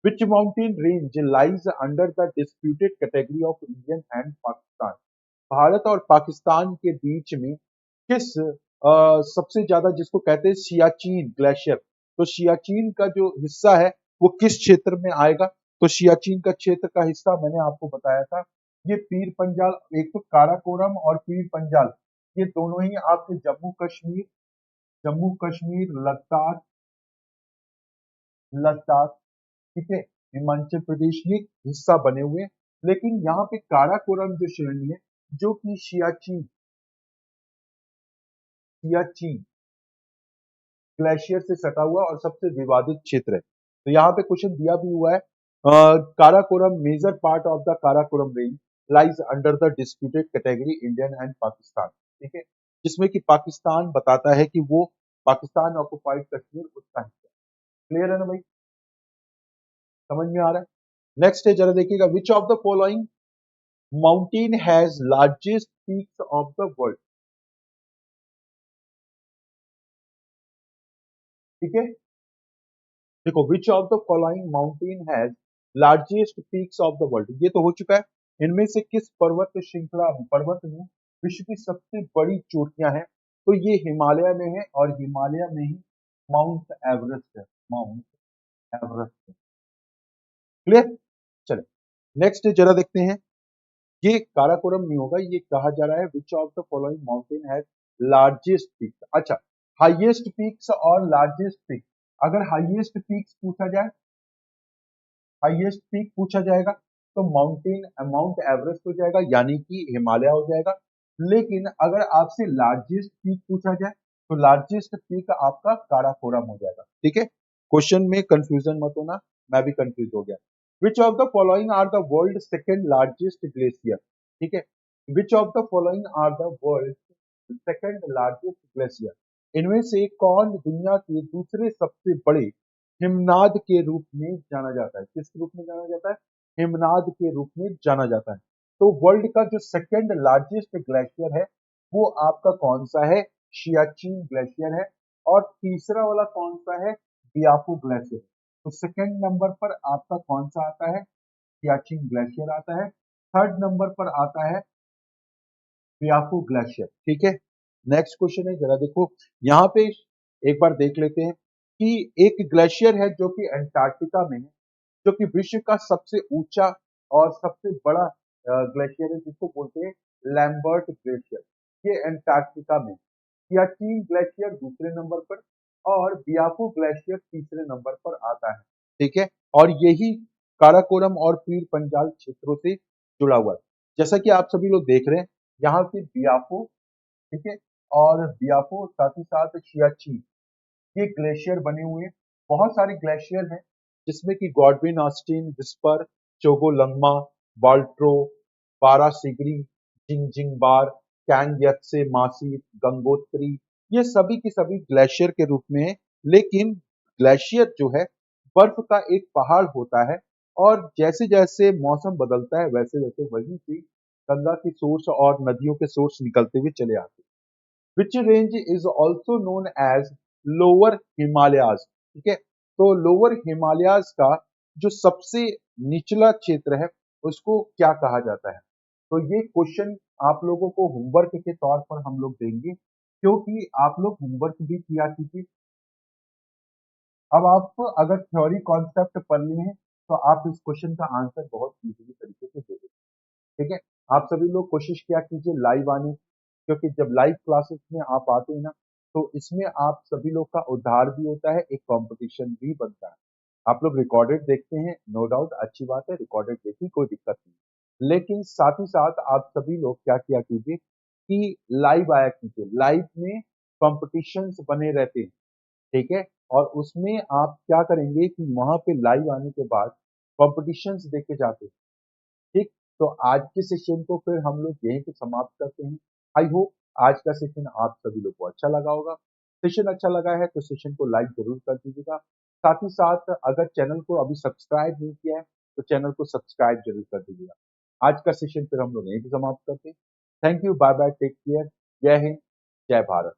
which mountain range lies under the disputed category of Indian and Pakistan? Bharat और पाकिस्तान के बीच में किस सबसे ज्यादा, जिसको कहते हैं सियाचिन ग्लेशियर, तो सियाचिन का जो हिस्सा है वो किस क्षेत्र में आएगा? तो सियाचिन का क्षेत्र का हिस्सा मैंने आपको बताया था, ये पीर पंजाल, एक तो काराकोरम और पीर पंजाल, ये दोनों ही आपके जम्मू कश्मीर, जम्मू कश्मीर, लद्दाख, लद्दाख, ठीक है, हिमाचल प्रदेश ये हिस्सा बने हुए हैं। लेकिन यहाँ पे काराकोरम जो श्रेणी है, जो कि सियाचिन, सियाचिन ग्लेशियर से सटा हुआ और सबसे विवादित क्षेत्र है। तो यहाँ पे क्वेश्चन दिया भी हुआ है, Karakoram major part of the Karakoram range lies under the disputed category Indian and Pakistan, ठीक है, जिसमें कि पाकिस्तान बताता है कि वो पाकिस्तान ऑक्युपाइड कश्मीर उसका हिस्सा। क्लियर है ना भाई, समझ में आ रहा है? नेक्स्ट है, जरा देखिएगा, विच of the following mountain has largest peaks of the world? ठीक है, देखो, विच of the following mountain has largest peaks of the world, ये तो हो चुका है। इनमें से किस पर्वत श्रृंखला, पर्वत में विश्व की सबसे बड़ी चोटियां हैं? तो ये हिमालय में है, और हिमालय में ही माउंट एवरेस्ट है, माउंट एवरेस्ट है। क्लियर, चले नेक्स्ट जरा देखते हैं, ये काराकोरम नहीं होगा, ये कहा जा रहा है which of the following mountain has largest peaks. अच्छा, हाईएस्ट पीक्स और लार्जेस्ट पीक्स, अगर हाईएस्ट पीक्स पूछा जाए, हाईएस्ट पीक पूछा जाएगा, तो माउंटेन माउंट एवरेस्ट हो जाएगा, यानी कि हिमालय हो जाएगा। लेकिन अगर आपसे लार्जेस्ट पीक पूछा जाए, तो लार्जेस्ट पीक आपका काराकोरम हो जाएगा, ठीक है। क्वेश्चन में कंफ्यूजन मत होना, मैं भी कंफ्यूज हो गया। Which of the following are the world second largest glacier, ठीक है, which of the following are the world second largest glacier, इनमें से कौन दुनिया के दूसरे सबसे बड़े हिमनाद के रूप में जाना जाता है? किस रूप में जाना जाता है? हिमनाद के रूप में जाना जाता है। तो वर्ल्ड का जो सेकेंड लार्जेस्ट ग्लेशियर है वो आपका कौन सा है? सियाचिन ग्लेशियर है। और तीसरा वाला कौन सा है? बियाफू ग्लेशियर। तो सेकेंड नंबर पर आपका कौन सा आता है? सियाचिन ग्लेशियर आता है। थर्ड नंबर पर आता है बियाफू ग्लेशियर, ठीक है। नेक्स्ट क्वेश्चन है, जरा देखो यहाँ पे एक बार देख लेते हैं कि एक ग्लेशियर है जो कि अंटार्कटिका में है, जो कि विश्व का सबसे ऊंचा और सबसे बड़ा ग्लेशियर है, जिसको बोलते हैं लैम्बर्ट ग्लेशियर। ये अंटार्कटिका में। सियाचिन ग्लेशियर दूसरे नंबर पर और बियाफू ग्लेशियर तीसरे नंबर पर आता है, ठीक है। और यही काराकोरम और पीर पंजाल क्षेत्रों से जुड़ा हुआ है। जैसा कि आप सभी लोग देख रहे हैं यहाँ पे बियाफू, ठीक है, और बियाफू साथ ही साथ सियाचिन, ये ग्लेशियर बने हुए हैं। बहुत सारे ग्लेशियर हैं जिसमें कि गॉडविन ऑस्टिन, विस्पर, चोगोलंगमा, बाल्ट्रो, बारासिगरी, जिंगजिंगबार, कैंग यत्से मासी, गंगोत्री, ये सभी की सभी ग्लेशियर के रूप में है। लेकिन ग्लेशियर जो है बर्फ का एक पहाड़ होता है और जैसे जैसे मौसम बदलता है वैसे वैसे वहीं से गंगा की सोर्स और नदियों के सोर्स निकलते हुए चले आते हैं। which range is also known as lower Himalayas, ठीक है। तो लोअर हिमालयाज का जो सबसे निचला क्षेत्र है उसको क्या कहा जाता है? तो ये क्वेश्चन आप लोगों को होमवर्क के तौर पर हम लोग देंगे, क्योंकि आप लोग होमवर्क भी किया कीजिए। अब आप अगर थ्योरी कॉन्सेप्ट पढ़ने हैं तो आप इस क्वेश्चन का आंसर बहुत इजीली तरीके से दे देंगे, ठीक है। आप सभी लोग कोशिश किया कीजिए लाइव आने, क्योंकि जब लाइव क्लासेस में आप आते हैं ना तो इसमें आप सभी लोग का उद्धार भी होता है, एक कंपटीशन भी बनता है। आप लोग रिकॉर्डेड देखते हैं, नो डाउट अच्छी बात है, रिकॉर्डेड देखिए, कोई दिक्कत नहीं। लेकिन साथ ही साथ आप सभी लोग क्या किया कीजिए कि लाइव आया कीजिए। लाइव में कॉम्पिटिशन्स बने रहते हैं, ठीक है। और उसमें आप क्या करेंगे कि वहां पे लाइव आने के बाद कॉम्पिटिशन्स देखे जाते हैं, ठीक। तो आज के सेशन को फिर हम लोग यहीं पे समाप्त करते हैं। आई होप आज का सेशन आप सभी लोग को अच्छा लगा होगा। सेशन अच्छा लगा है तो सेशन को लाइक जरूर कर दीजिएगा। साथ ही साथ अगर चैनल को अभी सब्सक्राइब नहीं किया है तो चैनल को सब्सक्राइब जरूर कर दीजिएगा। आज का सेशन फिर हम लोग यहीं पे समाप्त करते हैं। Thank you, bye bye, take care, जय हिंद, जय भारत।